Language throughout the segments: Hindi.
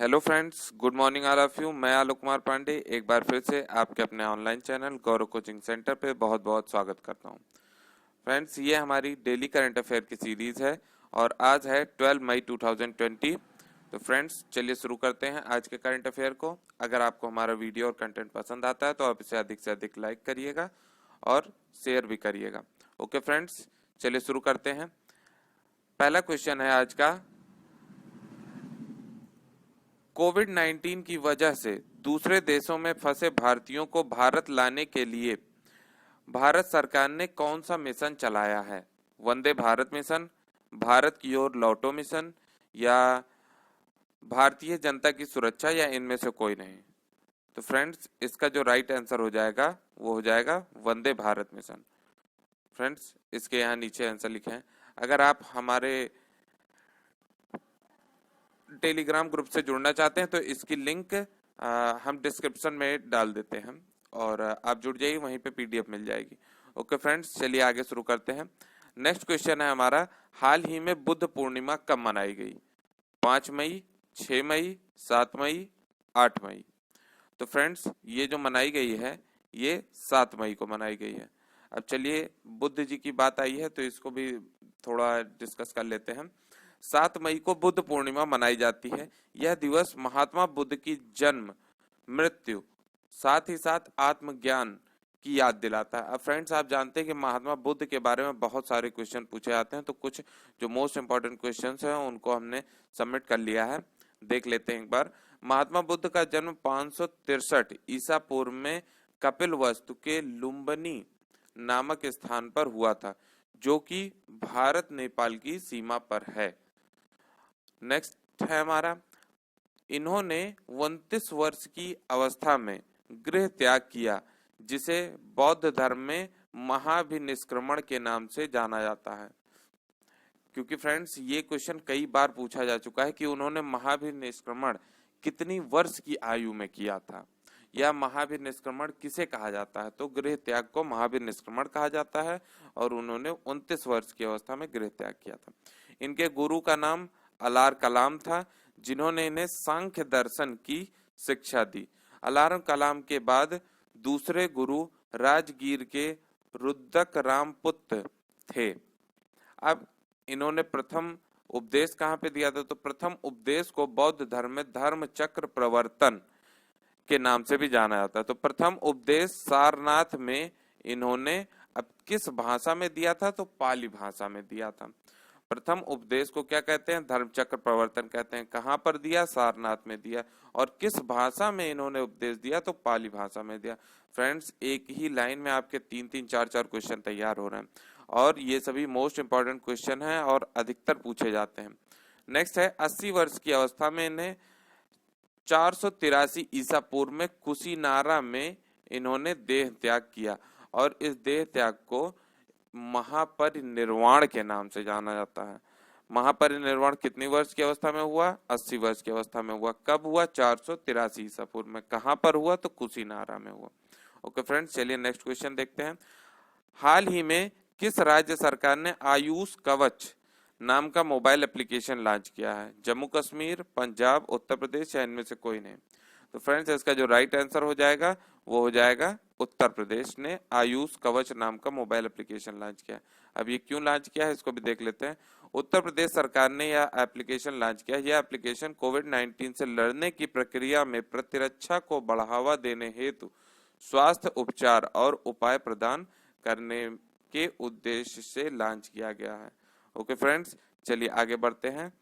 Hello friends, good morning all of you. मैं आलोक कुमार पांडे एक बार फिर से आपके अपने ऑनलाइन चैनल गौरव कोचिंग सेंटर पे बहुत बहुत स्वागत करता हूं। फ्रेंड्स, ये हमारी डेली करंट अफेयर की सीरीज है और आज है 12 मई 2020। तो फ्रेंड्स, चलिए शुरू करते हैं आज के करंट अफेयर को। अगर आपको हमारा वीडियो और कंटेंट पसंद आता है तो आप इसे अधिक से अधिक लाइक करिएगा और शेयर भी करिएगा। ओके फ्रेंड्स, चलिए शुरू करते हैं। पहला क्वेश्चन है आज का, कोविड-19 की वजह से दूसरे देशों में फंसे भारतीयों को भारत लाने के लिए भारत सरकार ने कौन सा मिशन चलाया है? वंदे भारत मिशन, भारत की ओर लौटो मिशन, या भारतीय जनता की सुरक्षा, या इनमें से कोई नहीं? तो फ्रेंड्स, इसका जो राइट आंसर हो जाएगा वो हो जाएगा वंदे भारत मिशन। फ्रेंड्स, इसके यहाँ नीचे आंसर लिखे हैं। अगर आप हमारे टेलीग्राम ग्रुप से जुड़ना चाहते हैं तो इसकी लिंक हम डिस्क्रिप्शन में डाल देते हैं और आप जुड़ जाइए, वहीं पे पीडीएफ मिल जाएगी। ओके फ्रेंड्स, चलिए आगे शुरू करते हैं। नेक्स्ट क्वेश्चन है हमारा, हाल ही में बुद्ध पूर्णिमा कब मनाई गई? 5 मई, 6 मई, 7 मई, 8 मई? तो फ्रेंड्स, ये जो मनाई गई है ये 7 मई को मनाई गई है। अब चलिए, बुद्ध जी की बात आई है तो इसको भी थोड़ा डिस्कस कर लेते हैं। 7 मई को बुद्ध पूर्णिमा मनाई जाती है। यह दिवस महात्मा बुद्ध की जन्म, मृत्यु, साथ ही साथ आत्मज्ञान की याद दिलाता है। अब फ्रेंड्स, आप जानते हैं कि महात्मा बुद्ध के बारे में बहुत सारे क्वेश्चन पूछे जाते हैं, तो कुछ जो मोस्ट इंपॉर्टेंट क्वेश्चंस हैं उनको हमने सबमिट कर लिया है, देख लेते हैं एक बार। महात्मा बुद्ध का जन्म 563 ईसा पूर्व में कपिलवस्तु के लुम्बिनी नामक स्थान पर हुआ था, जो कि भारत नेपाल की सीमा पर है। नेक्स्ट है हमारा, इन्होंने 29 वर्ष की अवस्था में गृह त्याग किया, जिसे बौद्ध धर्म में महाभिनिष्क्रमण के नाम से जाना जाता है। क्योंकि फ्रेंड्स, ये क्वेश्चन कई बार पूछा जा चुका है कि उन्होंने महाभिनिष्क्रमण कितनी वर्ष की आयु में किया था, या महाभिनिष्क्रमण किसे कहा जाता है? तो गृह त्याग को महाभिनिष्क्रमण कहा जाता है और उन्होंने 29 वर्ष की अवस्था में गृह त्याग किया था। इनके गुरु का नाम अलार कलाम था, जिन्होंने इन्हें सांख्य दर्शन की शिक्षा दी। अलार कलाम के बाद दूसरे गुरु राजगीर के रुद्रक रामपुत्र थे। अब इन्होंने प्रथम उपदेश कहाँ पे दिया था? तो प्रथम उपदेश को बौद्ध धर्म में धर्म चक्र प्रवर्तन के नाम से भी जाना जाता है। तो प्रथम उपदेश सारनाथ में इन्होंने अब किस भाषा में दिया था? तो पाली भाषा में दिया था। प्रथम उपदेश को क्या कहते हैं? धर्म चक्र प्रवर्तन कहते हैं। कहाँ पर दिया? सारनाथ में दिया। और किस भाषा में इन्होंने उपदेश दिया? तो पाली भाषा में दिया। फ्रेंड्स, एक ही लाइन में आपके 3-3, 4-4 क्वेश्चन तैयार हो रहे हैं और ये सभी मोस्ट इंपॉर्टेंट क्वेश्चन हैं और अधिकतर पूछे जाते हैं। नेक्स्ट है, 80 वर्ष की अवस्था में इन्हें 483 ईसा पूर्व में कुशीनारा में इन्होंने देह त्याग किया और इस देह त्याग को महापरिनिर्वाण के नाम से जाना जाता है। महापरिनिर्वाण कितनी वर्ष की अवस्था में हुआ? 80 वर्ष की अवस्था में हुआ। कब हुआ? 483 ईसा पूर्व में। कहां पर हुआ? तो कुशीनारा में हुआ। ओके फ्रेंड्स, चलिए नेक्स्ट क्वेश्चन देखते हैं। हाल ही में किस राज्य सरकार ने आयुष कवच नाम का मोबाइल एप्लीकेशन लॉन्च किया है? जम्मू कश्मीर, पंजाब, उत्तर प्रदेश, या इनमें से कोई नहीं? तो फ्रेंड्स, इसका जो राइट आंसर हो जाएगा वो हो जाएगा उत्तर प्रदेश ने आयुष कवच नाम का मोबाइल एप्लीकेशन लॉन्च किया। अब ये क्यों लॉन्च किया है इसको भी देख लेते हैं। उत्तर प्रदेश सरकार ने यह एप्लीकेशन लॉन्च किया। यह एप्लीकेशन कोविड-19 से लड़ने की प्रक्रिया में प्रतिरक्षा को बढ़ावा देने हेतु स्वास्थ्य उपचार और उपाय प्रदान करने के उद्देश्य से लॉन्च किया गया है। ओके फ्रेंड्स, चलिए आगे बढ़ते हैं।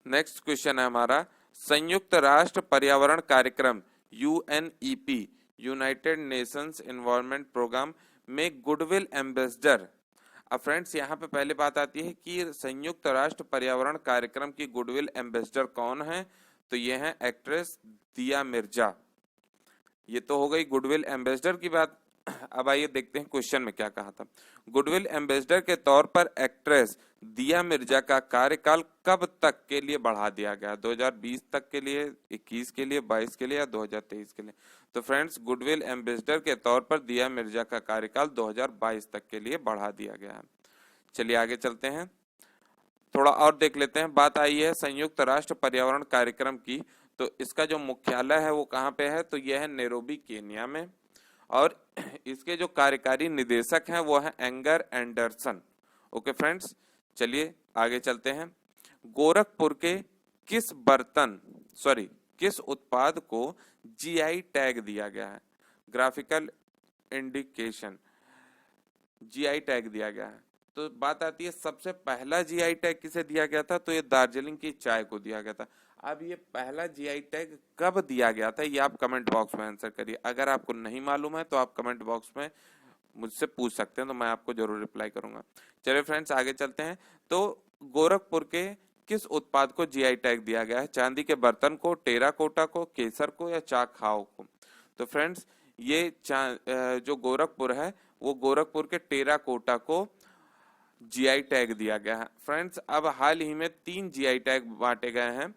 नेक्स्ट क्वेश्चन है हमारा, संयुक्त राष्ट्र पर्यावरण कार्यक्रम UNEP United Nations Environment Programme में गुडविल एम्बेसडर। अब फ्रेंड्स, यहाँ पे पहले बात आती है कि संयुक्त राष्ट्र पर्यावरण कार्यक्रम की गुडविल एम्बेसडर कौन है? तो ये है एक्ट्रेस दिया मिर्जा। ये तो हो गई गुडविल एम्बेसडर की बात। अब आइए देखते हैं क्वेश्चन में क्या कहा था। गुडविल एम्बेसडर के तौर पर एक्ट्रेस दिया मिर्जा का कार्यकाल कब तक के लिए बढ़ा दिया गया? 2020 तक के लिए, 21 के लिए, 22 के लिए, या 2023 के लिए? तो फ्रेंड्स, गुडविल एम्बेसडर के तौर पर दिया मिर्जा का कार्यकाल 2022 तक के लिए बढ़ा दिया गया है। चलिए आगे चलते हैं। थोड़ा और देख लेते हैं। बात आई है संयुक्त राष्ट्र पर्यावरण कार्यक्रम की, तो इसका जो मुख्यालय है वो कहाँ पे है, तो यह है नैरोबी केन्या में, और इसके जो कार्यकारी निदेशक हैं वो है एंगर एंडरसन। ओके फ्रेंड्स, चलिए आगे चलते हैं। गोरखपुर के किस उत्पाद को जीआई टैग दिया गया है? ग्राफिकल इंडिकेशन, जीआई टैग दिया गया है। तो बात आती है सबसे पहला जीआई टैग किसे दिया गया था, तो ये दार्जिलिंग की चाय को दिया गया था। अब ये पहला जीआई टैग कब दिया गया था, ये आप कमेंट बॉक्स में आंसर करिए। अगर आपको नहीं मालूम है तो आप कमेंट बॉक्स में मुझसे पूछ सकते हैं, तो मैं आपको जरूर रिप्लाई करूंगा। चलिए फ्रेंड्स आगे चलते हैं। तो गोरखपुर के किस उत्पाद को जीआई टैग दिया गया है? चांदी के बर्तन को, टेराकोटा को, केसर को, या चाखाओ को? तो फ्रेंड्स ये जो गोरखपुर है वो गोरखपुर के टेराकोटा को जीआई टैग दिया गया है। फ्रेंड्स अब हाल ही में 3 जीआई टैग बांटे गए हैं,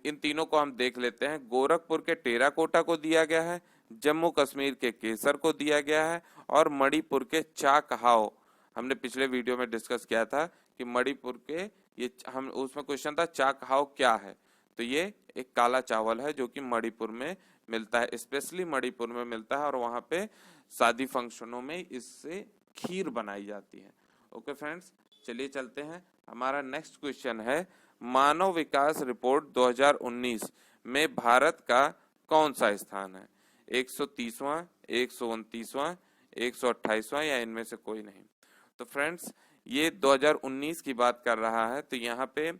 इन तीनों को हम देख लेते हैं। गोरखपुर के टेराकोटा को दिया गया है, जम्मू कश्मीर के केसर को दिया गया है, और मणिपुर के चाकहाओ। हमने पिछले वीडियो में डिस्कस किया था कि मणिपुर के ये हम उसमें क्वेश्चन था चाकहाओ क्या है, तो ये एक काला चावल है जो कि मणिपुर में मिलता है, स्पेशली मणिपुर में मिलता है, और वहां पे शादी फंक्शनों में इससे खीर बनाई जाती है। ओके फ्रेंड्स, चलिए चलते हैं। हमारा नेक्स्ट क्वेश्चन है मानव विकास रिपोर्ट 2019 में भारत का कौन सा स्थान है? 130वां, 129वां, 128वां, या इनमें से कोई नहीं? तो फ्रेंड्स ये 2019 की बात कर रहा है, तो यहाँ पे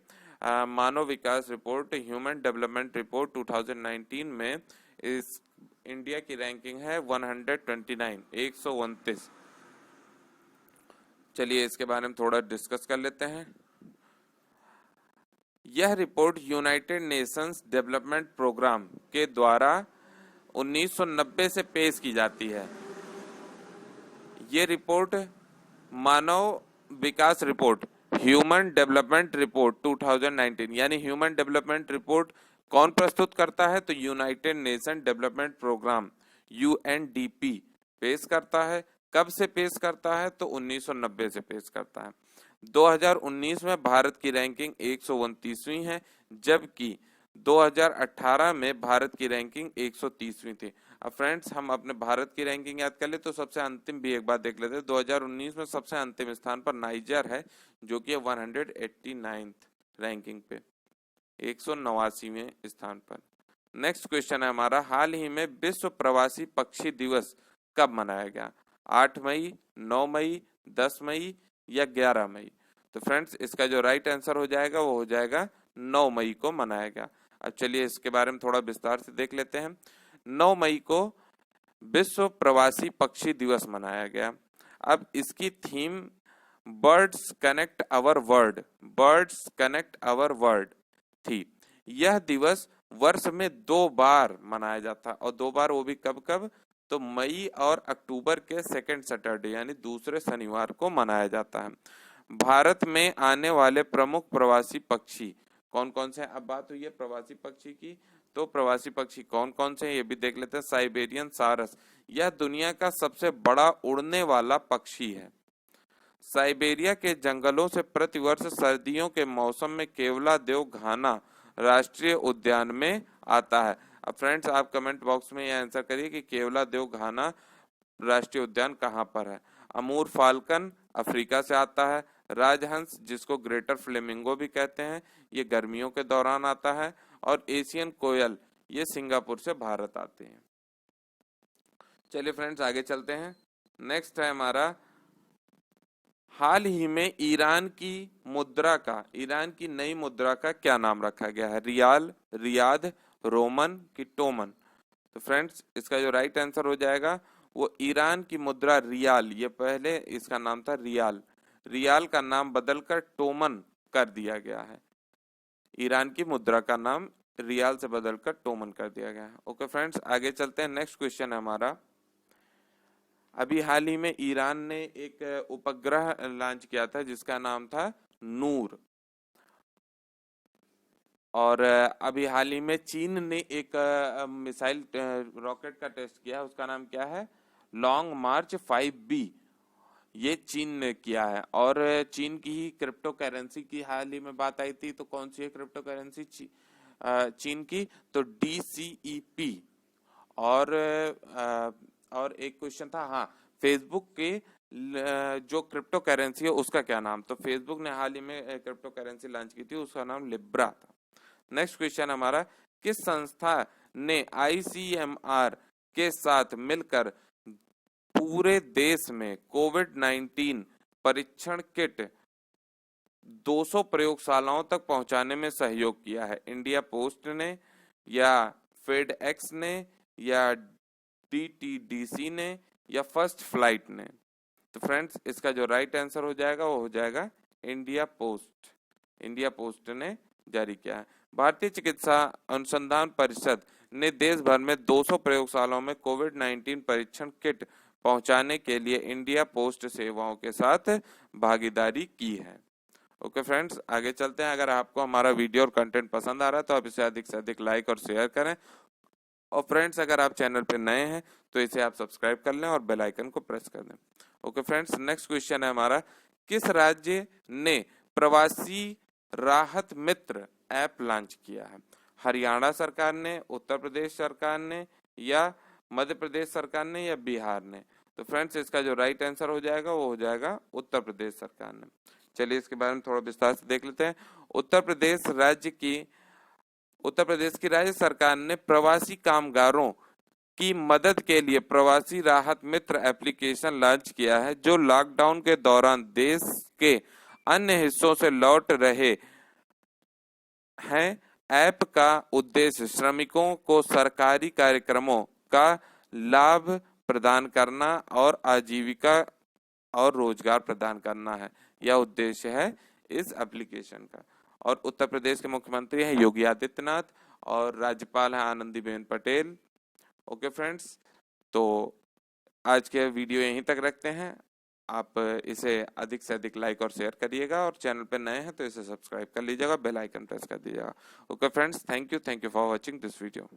मानव विकास रिपोर्ट, ह्यूमन डेवलपमेंट रिपोर्ट 2019 में इस इंडिया की रैंकिंग है 129, 129। चलिए इसके बारे में थोड़ा डिस्कस कर लेते हैं। यह report United Nations Development Programme के द्वारा 1990 से पेश की जाती है। ये रिपोर्ट मानव विकास रिपोर्ट, ह्यूमन डेवलपमेंट रिपोर्ट 2019, यानी ह्यूमन डेवलपमेंट रिपोर्ट कौन प्रस्तुत करता है? तो United Nation Development Programme UNDP पेश करता है। कब से पेश करता है? तो 1990 से पेश करता है। 2019 में भारत की रैंकिंग 129वीं है, जबकि 2018 में भारत की रैंकिंग 130वीं थी। अब फ्रेंड्स हम अपने भारत की रैंकिंग याद कर ले तो सबसे अंतिम भी एक बार देख लेते हैं। 2019 में सबसे अंतिम स्थान पर नाइजर है जो कि 189th रैंकिंग पे, 189वें स्थान पर। नेक्स्ट क्वेश्चन है हमारा, हाल ही में विश्व प्रवासी पक्षी दिवस कब मनाया गया? 8 मई, 9 मई, 10 मई, या 11 मई? तो फ्रेंड्स इसका जो राइट आंसर हो जाएगा वो हो जाएगा 9 मई को मनाया गया। अब चलिए इसके बारे में थोड़ा विस्तार से देख लेते हैं। 9 मई को विश्व प्रवासी पक्षी दिवस मनाया गया। अब इसकी theme birds connect our world, birds connect our world थी। यह दिवस वर्ष में 2 बार मनाया जाता है, और 2 बार वो भी कब कब? तो मई और अक्टूबर के सेकेंड सैटरडे यानी दूसरे शनिवार को मनाया जाता है। भारत में आने वाले प्रमुख प्रवासी पक्षी कौन कौन से हैं? अब बात हुई है प्रवासी पक्षी की, तो प्रवासी पक्षी कौन कौन से हैं ये भी देख लेते हैं। साइबेरियन सारस, यह दुनिया का सबसे बड़ा उड़ने वाला पक्षी है। साइबेरिया के जंगलों से प्रतिवर्ष सर्दियों के मौसम में केवलादेव घाना राष्ट्रीय उद्यान में आता है। अब फ्रेंड्स आप कमेंट बॉक्स में यह आंसर करिए कि केवलादेव घाना राष्ट्रीय उद्यान कहाँ पर है। अमूर फाल्कन अफ्रीका से आता है। राजहंस जिसको ग्रेटर फ्लेमिंगो भी कहते हैं, ये गर्मियों के दौरान आता है। और एशियन कोयल ये सिंगापुर से भारत आते हैं। चलिए फ्रेंड्स आगे चलते हैं। नेक्स्ट है हमारा, हाल ही में ईरान की नई मुद्रा का क्या नाम रखा गया है? रियाल, रियाद, रोमन की टोमन? तो फ्रेंड्स इसका जो राइट आंसर हो जाएगा वो ईरान की मुद्रा रियाल, ये पहले इसका नाम था रियाल, रियाल का नाम बदलकर टोमन कर दिया गया है। ईरान की मुद्रा का नाम रियाल से बदलकर टोमन कर दिया गया है। ओके फ्रेंड्स आगे चलते हैं। नेक्स्ट क्वेश्चन है हमारा, अभी हाल ही में ईरान ने एक उपग्रह लॉन्च किया था जिसका नाम था नूर, और अभी हाल ही में चीन ने एक मिसाइल रॉकेट का टेस्ट किया, उसका नाम क्या है? लॉन्ग मार्च 5B। ये चीन ने किया है। और चीन की ही क्रिप्टो करेंसी की हाल ही में बात आई थी, तो कौन सी है क्रिप्टो करेंसी चीन की? तो DCEP। और एक क्वेश्चन था, हाँ, फेसबुक के जो क्रिप्टो करेंसी है उसका क्या नाम? तो फेसबुक ने हाल ही में क्रिप्टो करेंसी लॉन्च की थी, उसका नाम लिब्रा था। नेक्स्ट क्वेश्चन हमारा, किस संस्था ने ICMR के साथ मिलकर पूरे देश में कोविड-19 परीक्षण किट 200 प्रयोगशालाओं तक पहुंचाने में सहयोग किया है? इंडिया पोस्ट ने, या फेडएक्स ने, या DTDC ने, या फर्स्ट फ्लाइट ने? तो फ्रेंड्स, इसका जो राइट आंसर हो जाएगा वो हो जाएगा इंडिया पोस्ट। इंडिया पोस्ट ने जारी किया है। भारतीय चिकित्सा अनुसंधान परिषद ने देश भर में 200 प्रयोगशालाओं में कोविड-19 परीक्षण किट पहुंचाने के लिए इंडिया पोस्ट सेवाओं के साथ भागीदारी की है। ओके फ्रेंड्स, आगे चलते हैं। अगर आपको हमारा वीडियो और कंटेंट पसंद आ रहा है तो आप इसे अधिक से अधिक लाइक और शेयर करें। और फ्रेंड्स, अगर आप चैनल पे नए हैं तो इसे आप सब्सक्राइब कर लें और बेल आइकन को प्रेस कर दें। ओके फ्रेंड्स, नेक्स्ट क्वेश्चन है हमारा, किस राज्य ने प्रवासी राहत मित्र ऐप लॉन्च किया है? हरियाणा सरकार ने, उत्तर प्रदेश सरकार ने, या मध्य प्रदेश सरकार ने, या बिहार ने? तो फ्रेंड्स, इसका जो राइट आंसर हो जाएगा वो हो जाएगा उत्तर प्रदेश सरकार ने। चलिए इसके बारे में थोड़ा विस्तार से देख लेते हैं। उत्तर प्रदेश की राज्य सरकार ने प्रवासी कामगारों की मदद के लिए प्रवासी राहत मित्र एप्लीकेशन लॉन्च किया है, जो लॉकडाउन के दौरान देश के अन्य हिस्सों से लौट रहे हैं। ऐप का उद्देश्य श्रमिकों को सरकारी कार्यक्रमों का लाभ प्रदान करना और आजीविका और रोजगार प्रदान करना है। यह उद्देश्य है इस एप्लीकेशन का। और उत्तर प्रदेश के मुख्यमंत्री हैं योगी आदित्यनाथ और राज्यपाल हैं आनंदीबेन पटेल। ओके फ्रेंड्स, तो आज के वीडियो यहीं तक रखते हैं। आप इसे अधिक से अधिक लाइक और शेयर करिएगा, और चैनल पे नए हैं तो इसे सब्सक्राइब कर लीजिएगा, बेल आइकन प्रेस कर दीजिएगा। Okay friends, thank you for watching this video.